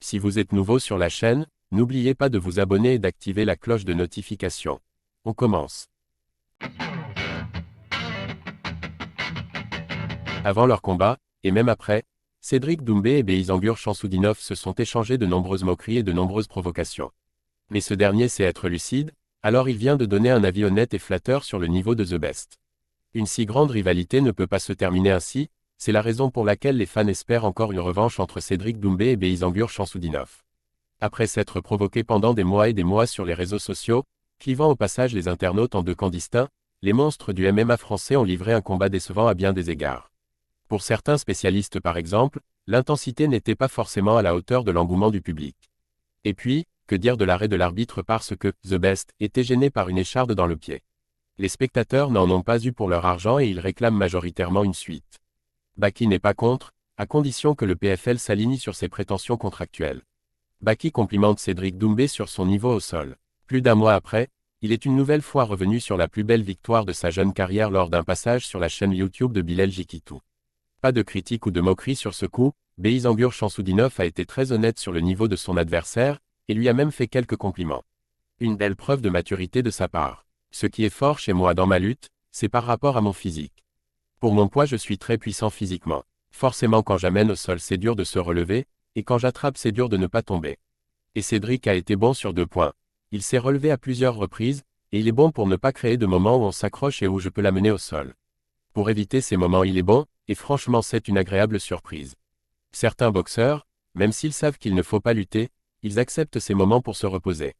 Si vous êtes nouveau sur la chaîne, n'oubliez pas de vous abonner et d'activer la cloche de notification. On commence. Avant leur combat, et même après, Cédric Doumbé et Beyzangur Chamsoudinov se sont échangés de nombreuses moqueries et de nombreuses provocations. Mais ce dernier sait être lucide, alors il vient de donner un avis honnête et flatteur sur le niveau de The Best. Une si grande rivalité ne peut pas se terminer ainsi, c'est la raison pour laquelle les fans espèrent encore une revanche entre Cédric Doumbé et Beyzangur Chamsoudinov. Après s'être provoqués pendant des mois et des mois sur les réseaux sociaux, clivant au passage les internautes en deux camps distincts, les monstres du MMA français ont livré un combat décevant à bien des égards. Pour certains spécialistes par exemple, l'intensité n'était pas forcément à la hauteur de l'engouement du public. Et puis, que dire de l'arrêt de l'arbitre parce que The Best était gêné par une écharde dans le pied. Les spectateurs n'en ont pas eu pour leur argent et ils réclament majoritairement une suite. Baki n'est pas contre, à condition que le PFL s'aligne sur ses prétentions contractuelles. Baki complimente Cédric Doumbé sur son niveau au sol. Plus d'un mois après, il est une nouvelle fois revenu sur la plus belle victoire de sa jeune carrière lors d'un passage sur la chaîne YouTube de Bilal Jikitou. Pas de critique ou de moquerie sur ce coup, Beyzangur Chamsoudinov a été très honnête sur le niveau de son adversaire, et lui a même fait quelques compliments. Une belle preuve de maturité de sa part. Ce qui est fort chez moi dans ma lutte, c'est par rapport à mon physique. Pour mon poids je suis très puissant physiquement. Forcément quand j'amène au sol c'est dur de se relever, et quand j'attrape c'est dur de ne pas tomber. Et Cédric a été bon sur 2 points. Il s'est relevé à plusieurs reprises, et il est bon pour ne pas créer de moments où on s'accroche et où je peux l'amener au sol. Pour éviter ces moments il est bon, et franchement c'est une agréable surprise. Certains boxeurs, même s'ils savent qu'il ne faut pas lutter, ils acceptent ces moments pour se reposer.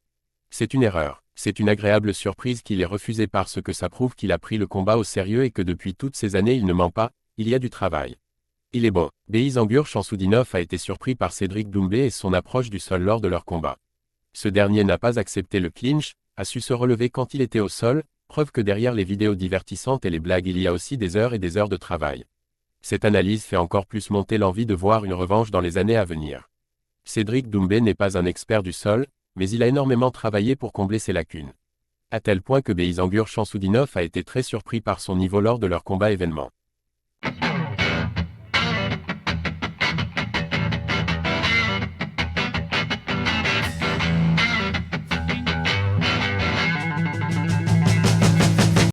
C'est une erreur. C'est une agréable surprise qu'il ait refusé parce que ça prouve qu'il a pris le combat au sérieux et que depuis toutes ces années il ne ment pas, il y a du travail. Il est bon. Beyzangur Chamsoudinov a été surpris par Cédric Doumbé et son approche du sol lors de leur combat. Ce dernier n'a pas accepté le clinch, a su se relever quand il était au sol, preuve que derrière les vidéos divertissantes et les blagues il y a aussi des heures et des heures de travail. Cette analyse fait encore plus monter l'envie de voir une revanche dans les années à venir. Cédric Doumbé n'est pas un expert du sol, mais il a énormément travaillé pour combler ses lacunes. À tel point que Beyzangur Chamsoudinov a été très surpris par son niveau lors de leur combat événement.